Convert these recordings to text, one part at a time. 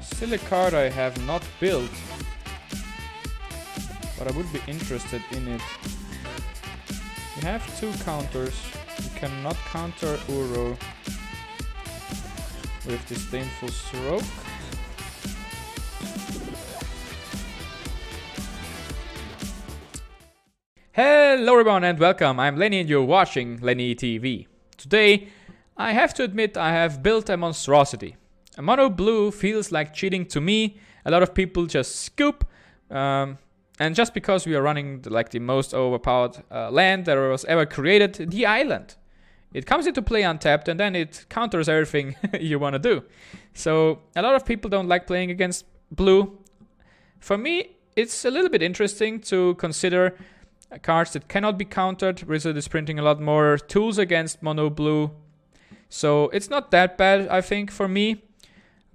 Still a card I have not built, but I would be interested in it. You have 2 counters. You cannot counter Uro with Disdainful Stroke. Hello everyone and welcome. I'm Lenny and you're watching Lenny TV. Today, I have to admit I have built a monstrosity. A mono blue feels like cheating to me. A lot of people just scoop. And just because we are running the most overpowered land that was ever created, the island. It comes into play untapped and then it counters everything you want to do. So a lot of people don't like playing against blue. For me, it's a little bit interesting to consider cards that cannot be countered. Wizard is printing a lot more tools against mono blue. So it's not that bad, I think, for me.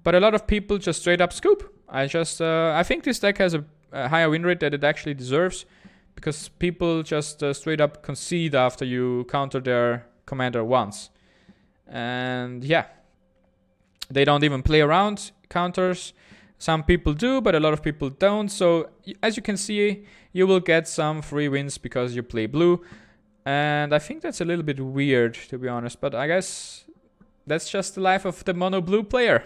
But a lot of people just straight up scoop. I think this deck has a higher win rate that it actually deserves. Because people just straight up concede after you counter their commander once. And yeah. They don't even play around counters. Some people do, but a lot of people don't. So as you can see, you will get some free wins because you play blue. And I think that's a little bit weird, to be honest. But I guess that's just the life of the mono blue player.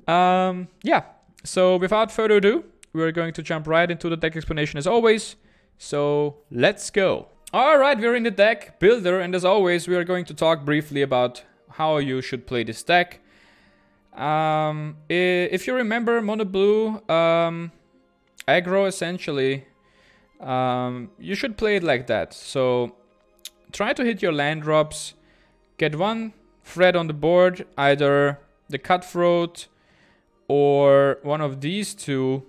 Yeah, so without further ado, we're going to jump right into the deck explanation as always. So let's go. Alright, we're in the deck builder. And as always, we are going to talk briefly about how you should play this deck. If you remember mono blue aggro, essentially, you should play it like that. So try to hit your land drops, get 1 threat on the board, either the Cutthroat or one of these 2,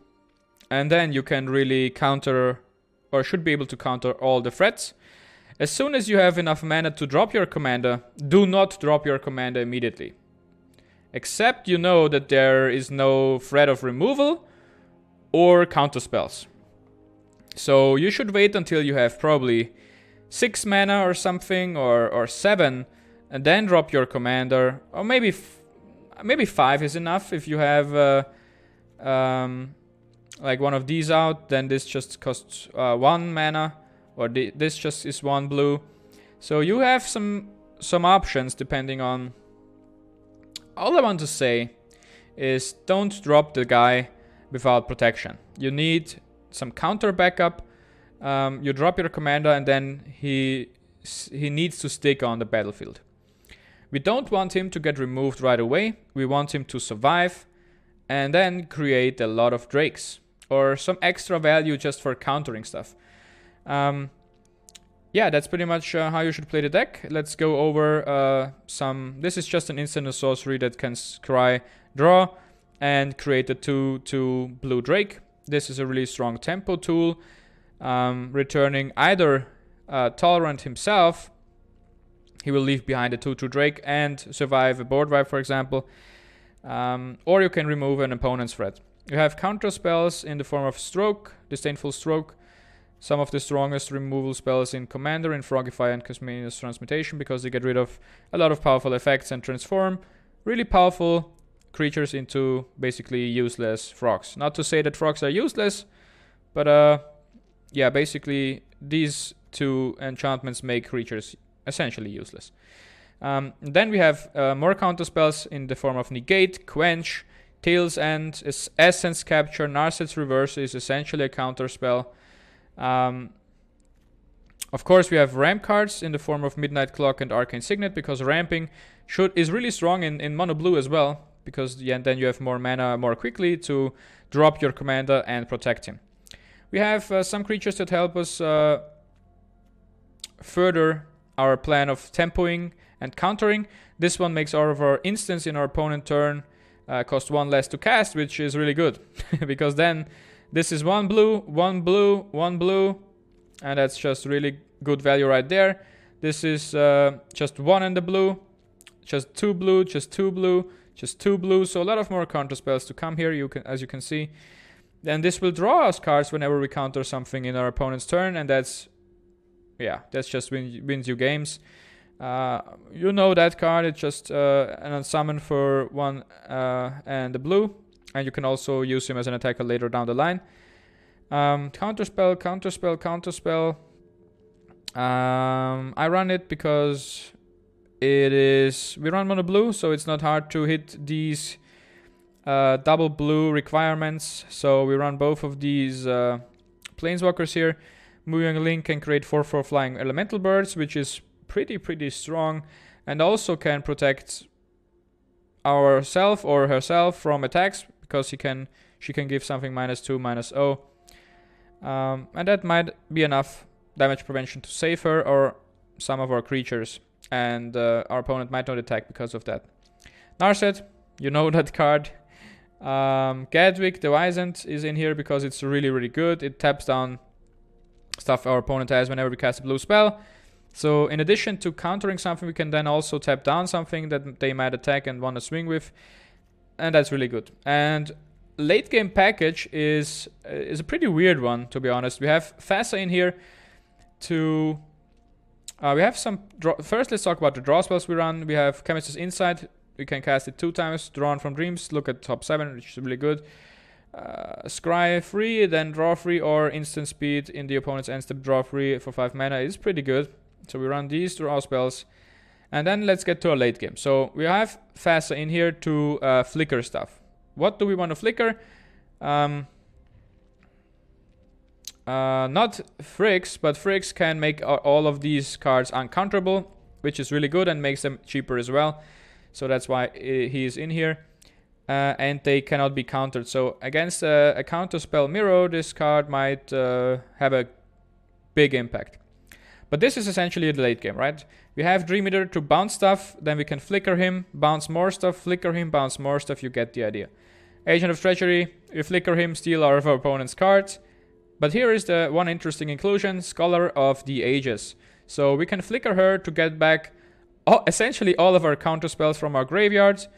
and then you can really counter, or should be able to counter, all the threats. As soon as you have enough mana to drop your commander, do not drop your commander immediately. Except you know that there is no threat of removal or counter spells. So you should wait until you have probably 6 mana or something, or 7, and then drop your commander. Or maybe 5 is enough if you have like one of these out. Then this just costs 1 mana, or this just is 1 blue. So you have some options depending on. All I want to say is don't drop the guy without protection. You need some counter backup. You drop your commander and then he needs to stick on the battlefield. We don't want him to get removed right away. We want him to survive and then create a lot of drakes or some extra value just for countering stuff. Yeah, that's pretty much how you should play the deck. Let's go over some. This is just an instant or sorcery that can scry, draw, and create a 2/2 blue drake. This is a really strong tempo tool, returning either Talrand himself. He will leave behind a 2/2 drake and survive a board wipe, for example. Or you can remove an opponent's threat. You have counter spells in the form of Stroke, Disdainful Stroke. Some of the strongest removal spells in Commander, in Frogify and Cosminius Transmutation, because they get rid of a lot of powerful effects and transform really powerful creatures into basically useless frogs. Not to say that frogs are useless, but yeah, basically these 2 enchantments make creatures essentially useless. Then we have more counter spells in the form of Negate, Quench, Tail's End, Essence Capture, Narset's Reverse is essentially a counter spell. Of course, we have ramp cards in the form of Midnight Clock and Arcane Signet, because ramping is really strong in mono blue as well, because then you have more mana more quickly to drop your commander and protect him. We have some creatures that help us further our plan of tempoing and countering. This one makes all of our instants in our opponent turn cost 1 less to cast, which is really good, because then this is 1 blue, 1 blue, 1 blue, and that's just really good value right there. This is just 1 in the blue, just 2 blue, just 2 blue, just 2 blue. So a lot of more counter spells to come here, as you can see. And this will draw us cards whenever we counter something in our opponent's turn, and that's just wins you games. You know that card. It's just an unsummon for 1 and the blue. And you can also use him as an attacker later down the line. Counterspell, counterspell, counterspell. I run it because we run mono blue, so it's not hard to hit these double blue requirements. So we run both of these planeswalkers here. Moving Link can create 4/4 flying elemental birds, which is pretty strong, and also can protect ourself or herself from attacks because she can give something -2, -0, and that might be enough damage prevention to save her or some of our creatures, and our opponent might not attack because of that. Narset, you know that card. Gadwick the Wizened is in here because it's really good. It taps down stuff our opponent has whenever we cast a blue spell. So in addition to countering something, we can then also tap down something that they might attack and want to swing with, and that's really good. And late game package is a pretty weird one, to be honest. We have Fassa in here to we have some first let's talk about the draw spells we run. We have Chemist's Insight. We can cast it 2 times. Drawn from Dreams. Look at top 7, which is really good. Scry free, then draw free, or instant speed in the opponent's end step, draw free for 5 mana is pretty good. So we run these draw spells, and then let's get to a late game. So we have Fassa in here to flicker stuff. What do we want to flicker? Not Fricks, but Fricks can make all of these cards uncounterable, which is really good and makes them cheaper as well. So that's why he is in here. And they cannot be countered. So against a counterspell Mirror, this card might have a big impact. But this is essentially the late game, right? We have Dream Eater to bounce stuff, then we can flicker him, bounce more stuff, flicker him, bounce more stuff, you get the idea. Agent of Treachery, we flicker him, steal our opponent's cards. But here is the one interesting inclusion, Scholar of the Ages. So we can flicker her to get back essentially all of our counter spells from our graveyards.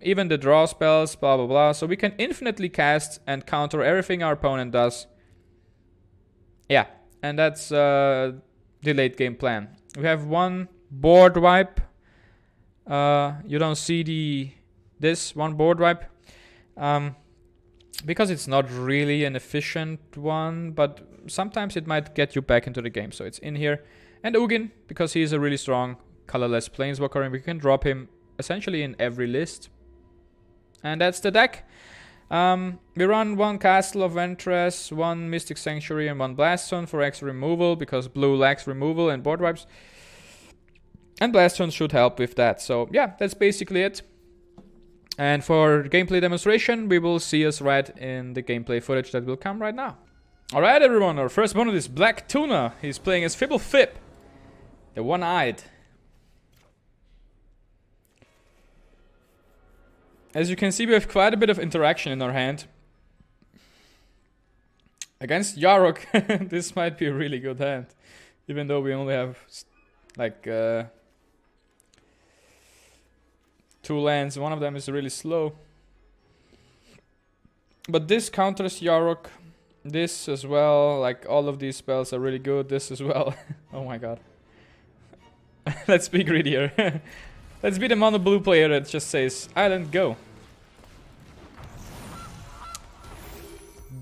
Even the draw spells, blah blah blah. So we can infinitely cast and counter everything our opponent does. Yeah, and that's the late game plan. We have one board wipe. You don't see this one board wipe because it's not really an efficient one, but sometimes it might get you back into the game. So it's in here. And Ugin, because he's a really strong colorless planeswalker, and we can drop him essentially in every list. And that's the deck. We run one Castle of Ventress, one Mystic Sanctuary, and one Blaststone for extra removal, because blue lacks removal and board wipes. And Blaststone should help with that. So yeah, that's basically it. And for gameplay demonstration, we will see us right in the gameplay footage that will come right now. Alright everyone, our first opponent is Black Tuna. He's playing as Fibblefib, the one-eyed. As you can see, we have quite a bit of interaction in our hand. Against Yarok, this might be a really good hand. Even though we only have, like, 2 lands. One of them is really slow. But this counters Yarok. This as well. Like, all of these spells are really good. This as well. Oh my god. Let's be greedier. Let's be the mono blue player that just says, Island, go.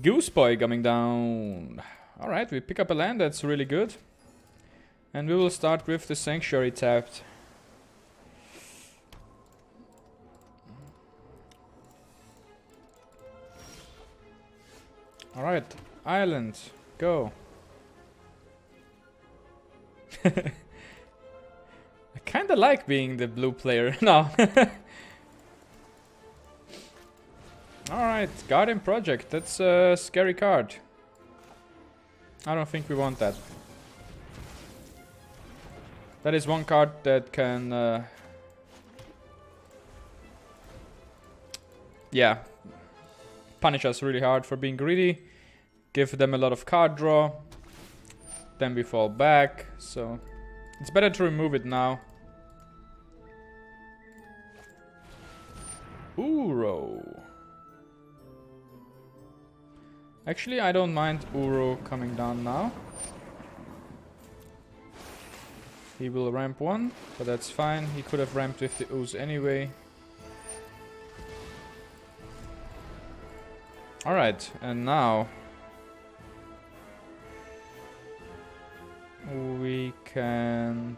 Goose Boy coming down. Alright, we pick up a land, that's really good. And we will start with the Sanctuary tapped. Alright, Island, go. I kinda like being the blue player. No. Alright, Guardian Project. That's a scary card. I don't think we want that. That is one card that can... yeah. Punish us really hard for being greedy. Give them a lot of card draw. Then we fall back. So it's better to remove it now. Uro. Actually, I don't mind Uro coming down now. He will ramp 1, but that's fine. He could have ramped with the Ooze anyway. Alright, and now we can...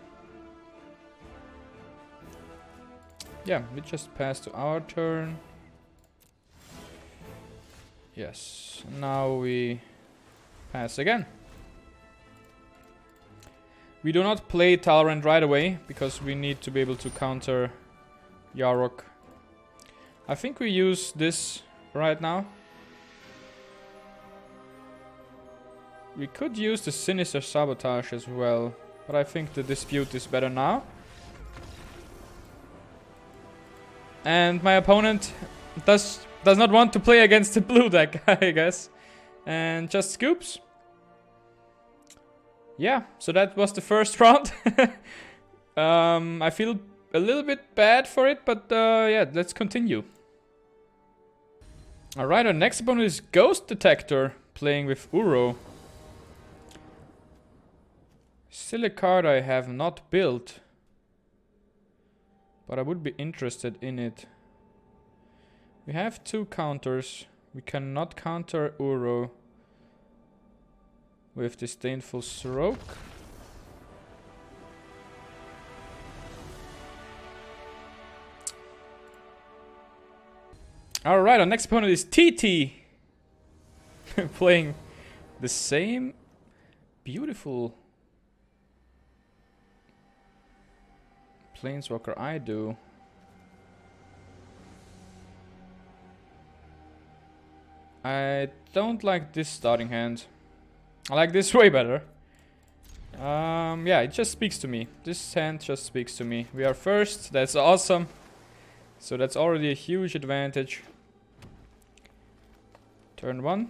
Yeah, we just pass to our turn. Yes, now we pass again. We do not play Talrand right away, because we need to be able to counter Yarok. I think we use this right now. We could use the Sinister Sabotage as well, but I think the Dispute is better now. And my opponent does not want to play against the blue deck, I guess. And just scoops. Yeah, so that was the first round. I feel a little bit bad for it, but yeah, let's continue. Alright, our next opponent is Ghost Detector, playing with Uro. Still a card I have not built, but I would be interested in it. We have 2 counters. We cannot counter Uro with Disdainful Stroke. Alright, our next opponent is TT. Playing the same beautiful Planeswalker I do. I don't like this starting hand. I like this way better. Yeah, it just speaks to me. This hand just speaks to me. We are first, that's awesome. So that's already a huge advantage. Turn 1.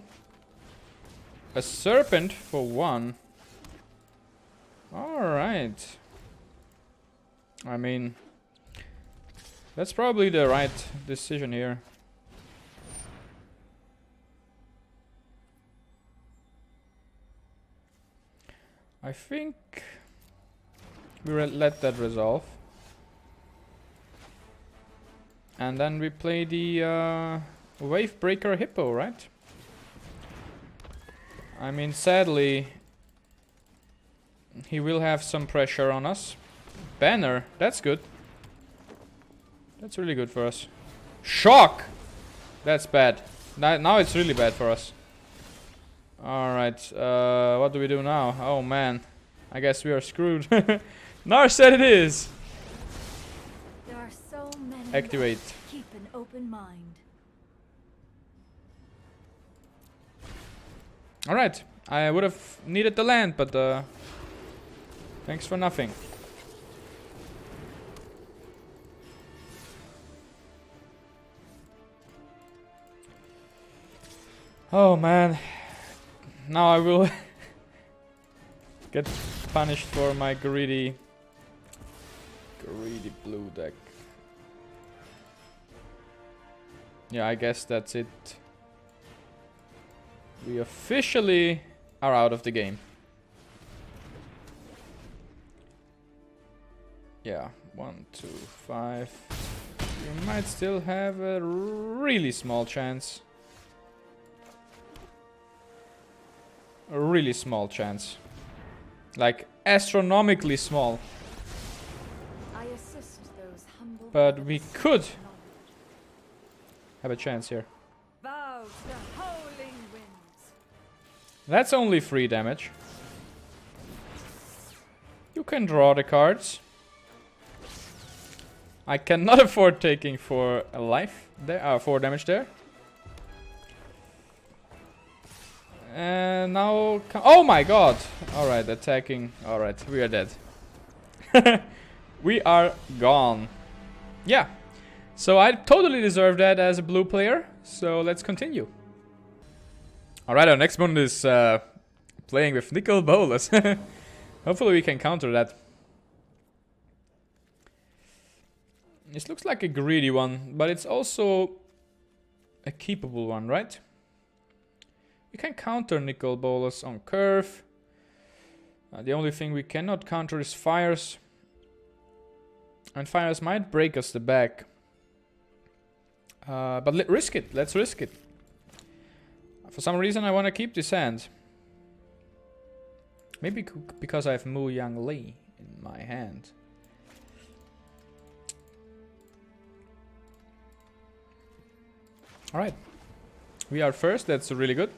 A Serpent for 1. Alright. I mean, that's probably the right decision here. I think we let that resolve. And then we play the Wavebreaker Hippo, right? I mean, sadly, he will have some pressure on us. Banner, that's good. That's really good for us. Shock! That's bad. Now it's really bad for us. Alright, what do we do now? Oh man, I guess we are screwed. Nar said it is! There are so many. Activate. Keep an open mind. Alright, I would have needed the land, but thanks for nothing. Oh man. Now I will get punished for my greedy blue deck. Yeah, I guess that's it. We officially are out of the game. Yeah, 1, 2, 5. We might still have a really small chance. A really small chance. Like, astronomically small. I assist those humble, but we could have a chance here. bow to howling winds. That's only 3 damage. You can draw the cards. I cannot afford taking 4 life there, 4 damage there. And now, oh my god! Alright, attacking. Alright, we are dead. We are gone. Yeah. So I totally deserve that as a blue player. So let's continue. Alright, our next one is playing with Nicol Bolas. Hopefully we can counter that. This looks like a greedy one, but it's also a keepable one, right? We can counter Nicol Bolas on curve. The only thing we cannot counter is fires. And fires might break us the back. But risk it. Let's risk it. For some reason I want to keep this hand. Maybe because I have Mu Yang Li in my hand. Alright. We are first, that's really good.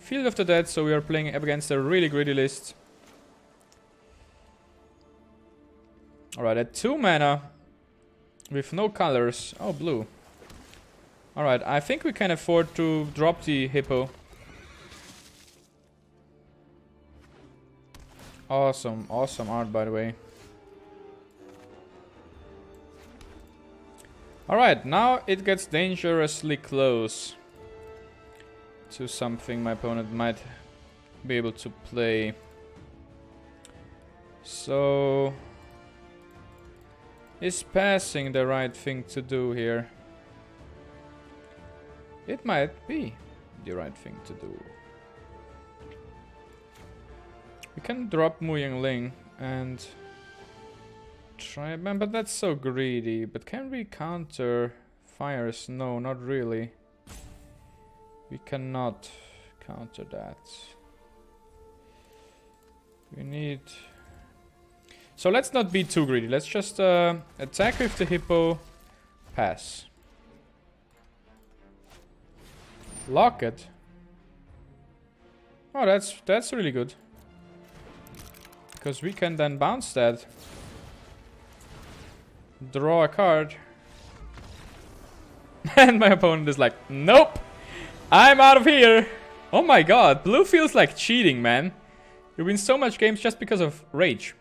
Field of the Dead, so we are playing up against a really greedy list. Alright, at 2 mana. With no colors. Oh, blue. Alright, I think we can afford to drop the hippo. Awesome, awesome art, by the way. Alright, now it gets dangerously close to something my opponent might be able to play. So, is passing the right thing to do here? It might be the right thing to do. We can drop Mu Yang Ling and try, but that's so greedy. But can we counter fires? No, not really. We cannot counter that. We need... So let's not be too greedy. Let's just attack with the hippo, pass. Lock it. Oh, that's really good. Because we can then bounce that. Draw a card. And my opponent is like, nope! I'm out of here! Oh my god, blue feels like cheating, man. You win so much games just because of rage.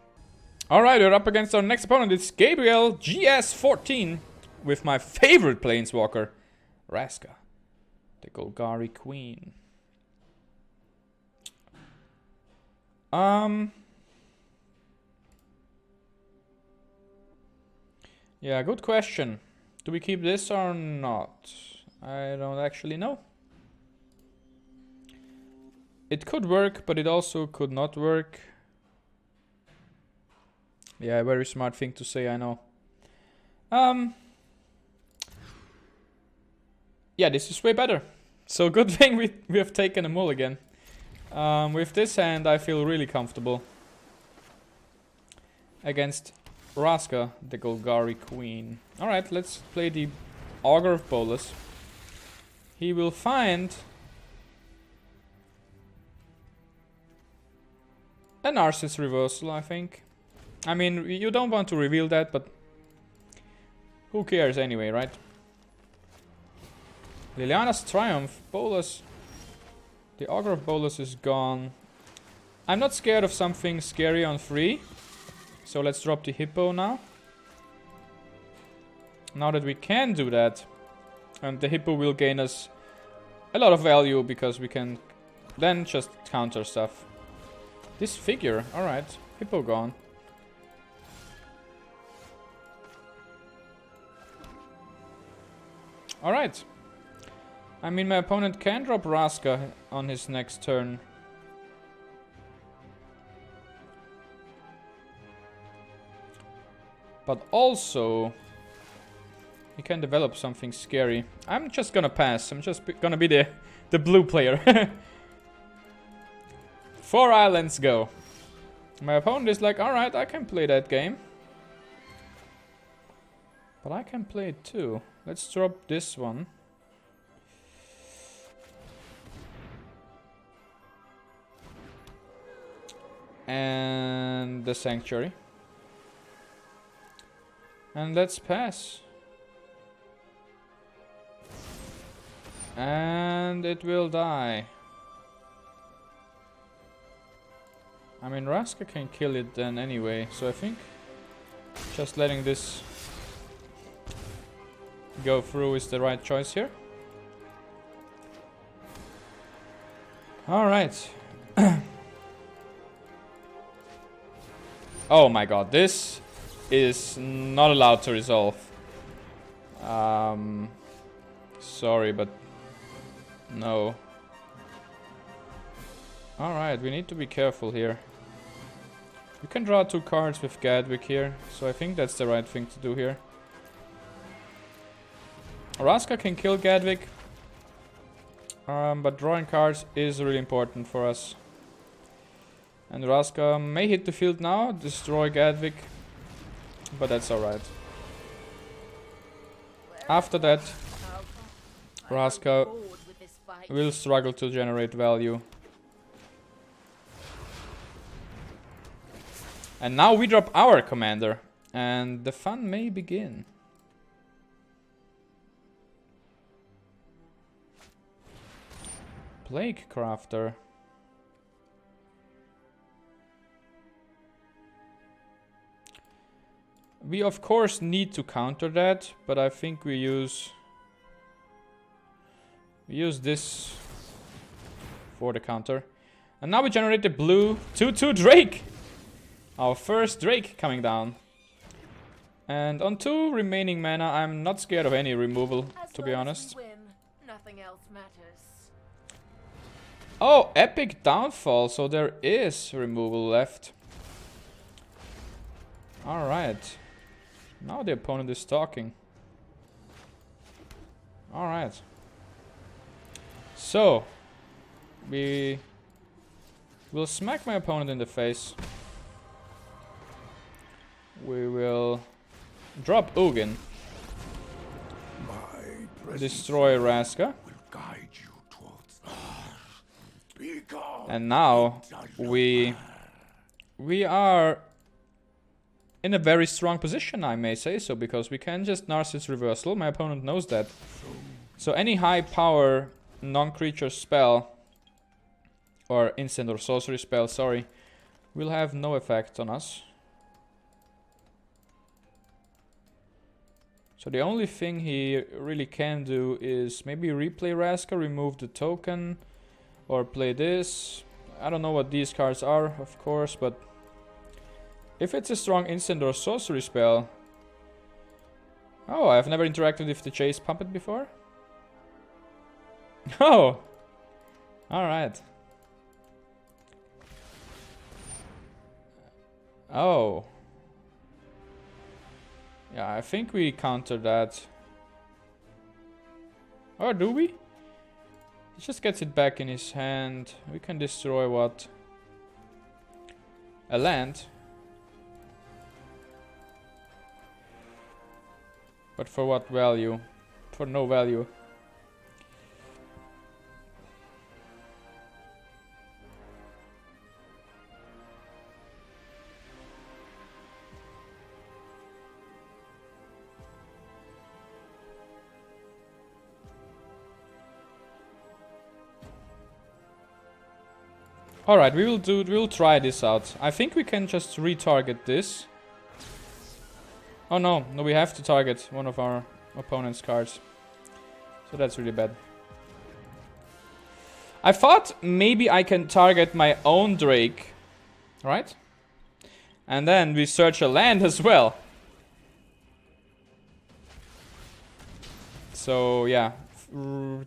Alright, we're up against our next opponent. It's Gabriel GS14 with my favorite planeswalker, Raska, the Golgari Queen. Yeah, good question. Do we keep this or not? I don't actually know. It could work, but it also could not work. Yeah, very smart thing to say, I know. Yeah, this is way better. So good thing we have taken a mulligan. With this hand, I feel really comfortable against Raska, the Golgari Queen. Alright, let's play the Augur of Bolas. He will find a Narcissus reversal, I think. I mean, you don't want to reveal that, but who cares anyway, right? Liliana's Triumph, Bolas. The Augur of Bolas is gone. I'm not scared of something scary on 3. So let's drop the hippo now. Now that we can do that. And the hippo will gain us a lot of value because we can then just counter stuff. This figure, alright. Hippo gone. Alright. I mean, my opponent can drop Raska on his next turn. But also, he can develop something scary. I'm just gonna pass. I'm just gonna be the blue player. 4 islands go. My opponent is like, alright, I can play that game. But I can play it too. Let's drop this one. And the Sanctuary. And let's pass. And it will die. I mean, Raska can kill it then anyway, so I think just letting this go through is the right choice here. Alright. Oh my god, this is not allowed to resolve. Sorry, but no. Alright, we need to be careful here. We can draw 2 cards with Gadwick here, so I think that's the right thing to do here. Raska can kill Gadwick. But drawing cards is really important for us. And Raska may hit the field now, destroy Gadvik, but that's alright. After that, Raska will struggle to generate value. And now we drop our commander, and the fun may begin. Plague Crafter. We of course need to counter that, but I think we use this for the counter. And now we generate the blue 2/2 Drake. Our first Drake coming down. And on 2 remaining mana, I'm not scared of any removal, to be honest. Nothing else matters. Oh, epic downfall, so there is removal left. Alright. Now the opponent is talking. Alright. So, we will smack my opponent in the face. We will drop Ugin. Destroy Raska. And now we are in a very strong position, I may say so, because we can just Narcissus Reversal. My opponent knows that. So any high power non-creature spell, or instant or sorcery spell, sorry, will have no effect on us. So the only thing he really can do is maybe replay Raska, remove the token, or play this. I don't know what these cards are, of course, but if it's a strong instant or sorcery spell... Oh, I've never interacted with the Chase Puppet before. Oh! Alright. Oh. Yeah, I think we counter that. Or do we? He just gets it back in his hand. We can destroy what? A land. But for what value? For no value. Alright, we'll try this out. I think we can just retarget this. Oh no, we have to target one of our opponent's cards. So that's really bad. I thought maybe I can target my own Drake, right? And then we search a land as well. So yeah,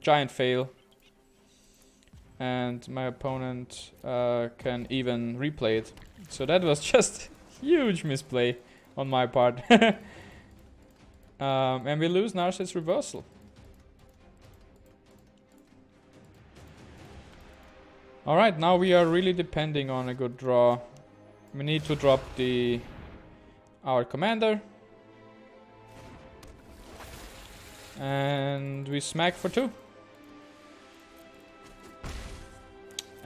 giant fail. And my opponent can even replay it. So that was just huge misplay on my part. And we lose Narcissus Reversal. Alright, now we are really depending on a good draw. We need to drop our commander. And we smack for 2.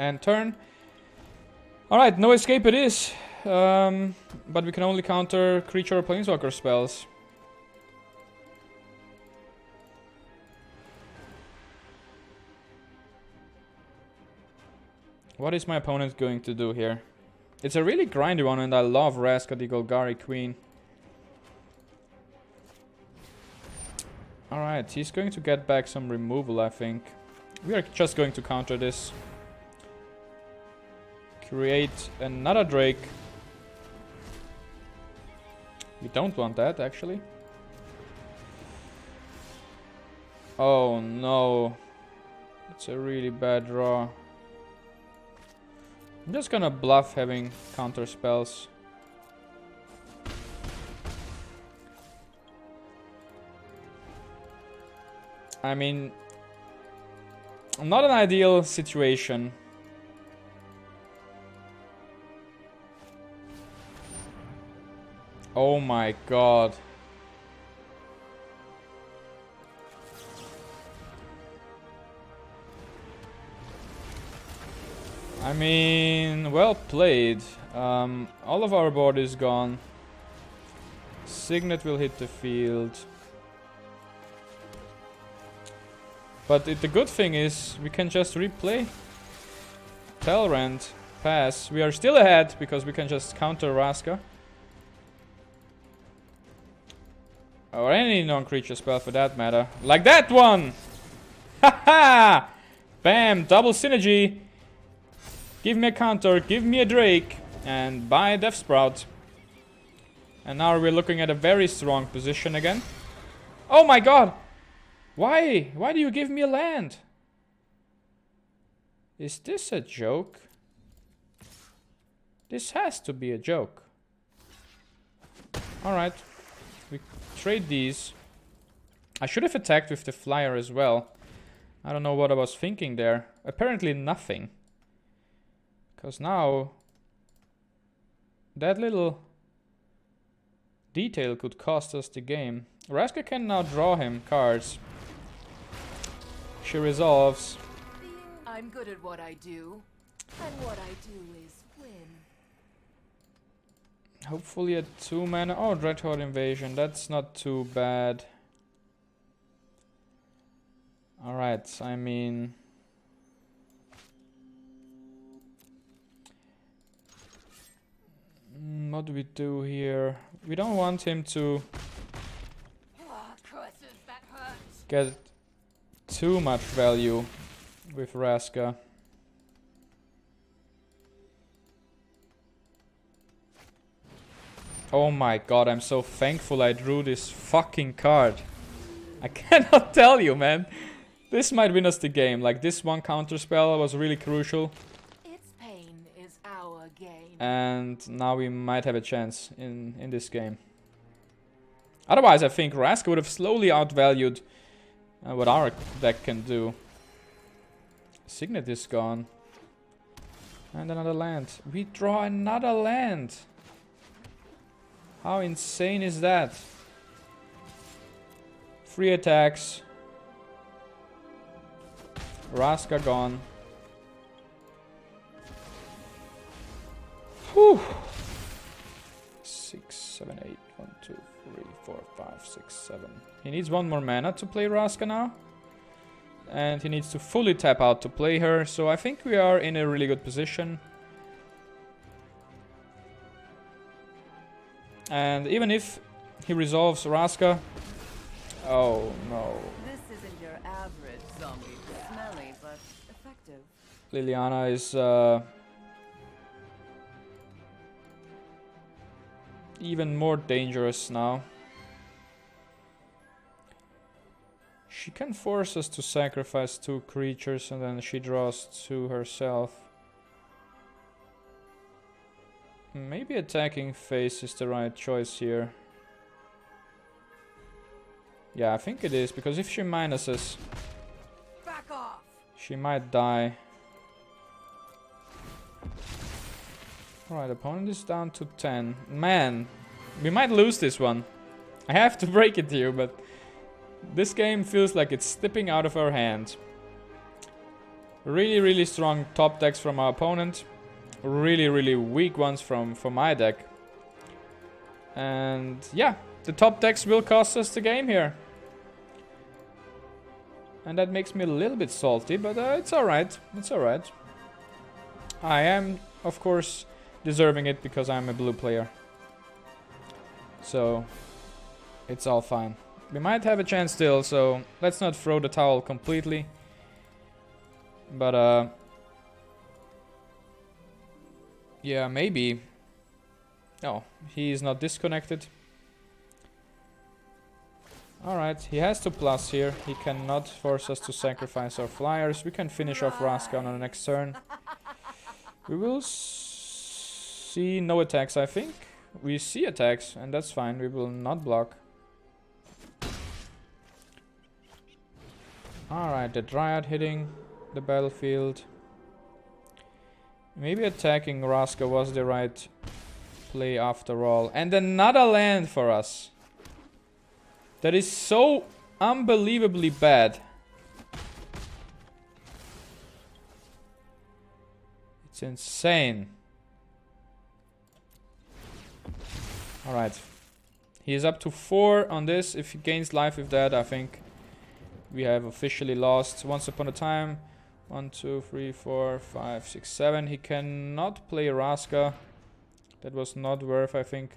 And turn. Alright, no escape it is. But we can only counter creature or planeswalker spells. What is my opponent going to do here? It's a really grindy one, and I love Raska the Golgari Queen. Alright, he's going to get back some removal, I think. We are just going to counter this. Create another Drake. We don't want that, actually. Oh no. It's a really bad draw. I'm just gonna bluff having counter spells. I mean, Not an ideal situation. Oh my god. I mean, well played. All of our board is gone. Signet will hit the field. But the good thing is we can just replay. Talrand, pass. We are still ahead because we can just counter Raska. Or any non-creature spell for that matter. Like that one! Haha! Bam! Double synergy! Give me a counter, give me a Drake, and buy a Death Sprout. And now we're looking at a very strong position again. Oh my god! Why? Why do you give me a land? Is this a joke? This has to be a joke. Alright. We trade these. I should have attacked with the flyer as well. I don't know what I was thinking there. Apparently nothing. Because now that little detail could cost us the game. Raska can now draw him cards. She resolves. I'm good at what I do, and what I do is win. Hopefully a 2 mana. Oh, Dreadhorde Invasion. That's not too bad. Alright, I mean... what do we do here? We don't want him to get too much value with Raska. Oh my god, I'm so thankful I drew this fucking card. I cannot tell you, man. This might win us the game. Like, this one counter spell was really crucial. Its pain is our gain. And now we might have a chance in this game. Otherwise, I think Raska would have slowly outvalued what our deck can do. Signet is gone. And another land. We draw another land. How insane is that? 3 attacks. Raska gone. Whew. 6, 7, 8. 1, 2, 3, 4, 5, 6, 7. He needs 1 more mana to play Raska now. And he needs to fully tap out to play her. So I think we are in a really good position. And even if he resolves Raska... Oh no. This isn't your average zombie. Smelly, but effective. Liliana is even more dangerous now. She can force us to sacrifice 2 creatures and then she draws 2 herself. Maybe attacking face is the right choice here. Yeah, I think it is, because if she minuses, Back off. she might die. Alright, opponent is down to 10. Man, we might lose this one. I have to break it to you, but this game feels like it's slipping out of our hand. Really, really strong top decks from our opponent. Really, really weak ones from my deck. And yeah, the top decks will cost us the game here. And that makes me a little bit salty, but it's alright. It's alright. I am, of course, deserving it because I'm a blue player. So, it's all fine. We might have a chance still, so let's not throw the towel completely. But, yeah, maybe. Oh, he is not disconnected. Alright, he has to plus here. He cannot force us to sacrifice our flyers. We can finish off Raska on the next turn. We will see no attacks, I think. We see attacks, and that's fine. We will not block. Alright, the Dryad hitting. the battlefield. Maybe attacking Raska was the right play after all. And another land for us. That is so unbelievably bad. It's insane. Alright. He is up to 4 on this. If he gains life with that, I think we have officially lost. Once upon a time. 1, 2, 3, 4, 5, 6, 7. He cannot play Raska. That was not worth, I think.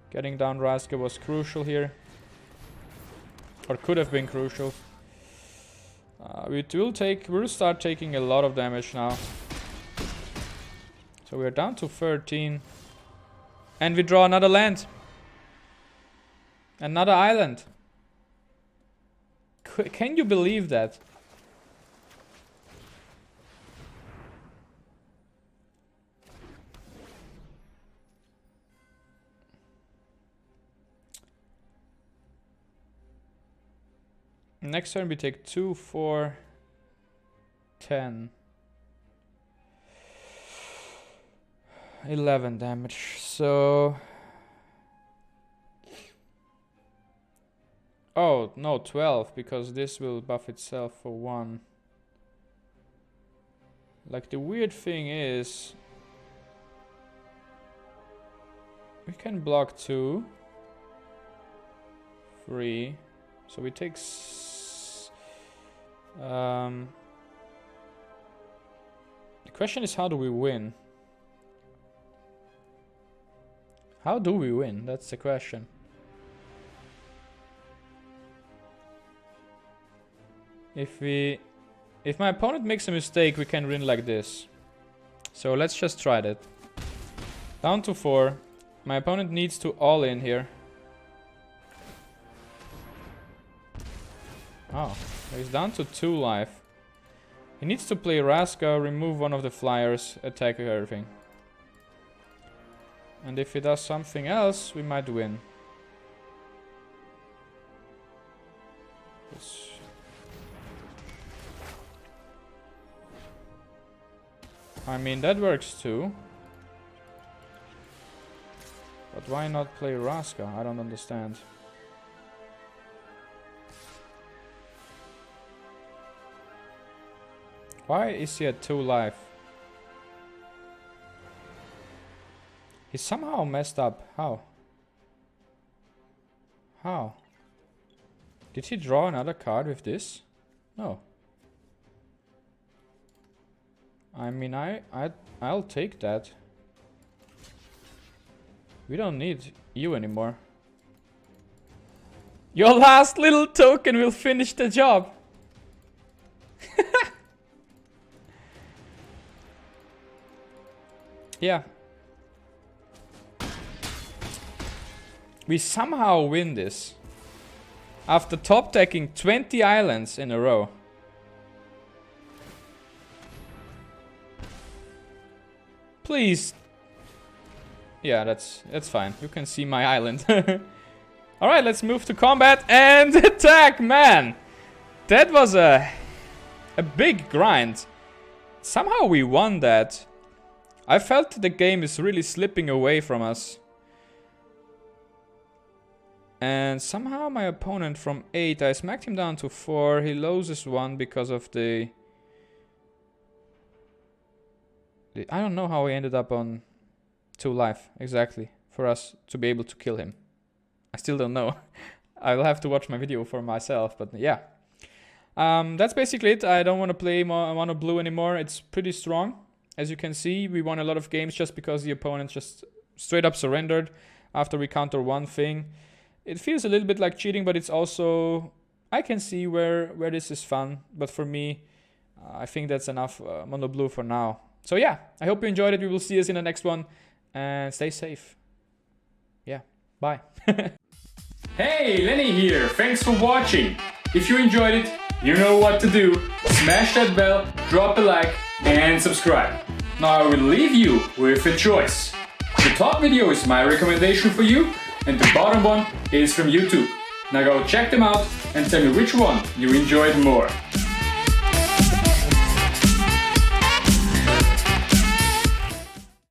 Getting down Raska was crucial here. Or could have been crucial. We'll start taking a lot of damage now. So we're down to 13. And we draw another land. Another island. Can you believe that? Next turn we take 2, 4, 10. 11 damage, so... Oh, no, 12, because this will buff itself for 1. Like, the weird thing is... We can block 2. 3. So we take... The question is, how do we win? How do we win? That's the question. If my opponent makes a mistake, we can win like this. So let's just try that. Down to 4. My opponent needs to all in here. Oh, he's down to 2 life. He needs to play Raska, remove one of the flyers, attack everything. And if he does something else, we might win. I mean, that works too. But why not play Raska? I don't understand. Why is he at 2 life? He somehow messed up. How? How? Did he draw another card with this? No. I mean, I'll take that. We don't need you anymore. Your last little token will finish the job. Yeah. We somehow win this. After top decking 20 islands in a row. Please. Yeah, that's fine. You can see my island. Alright, let's move to combat and attack, man! That was a big grind. Somehow we won that. I felt the game is really slipping away from us. And somehow my opponent from 8, I smacked him down to 4. He loses 1 because of the... I don't know how he ended up on 2 life, exactly, for us to be able to kill him. I still don't know. I'll have to watch my video for myself, but yeah. That's basically it. I don't want to play mono blue anymore. It's pretty strong. As you can see, we won a lot of games just because the opponent just straight up surrendered after we counter one thing. It feels a little bit like cheating, but it's also... I can see where this is fun, but for me, I think that's enough mono blue for now. So yeah, I hope you enjoyed it. We will see us in the next one, and stay safe. Yeah, bye. Hey, Lenny here. Thanks for watching. If you enjoyed it, you know what to do. Smash that bell, drop a like, and subscribe. Now I will leave you with a choice. The top video is my recommendation for you, and the bottom one is from YouTube. Now go check them out and tell me which one you enjoyed more.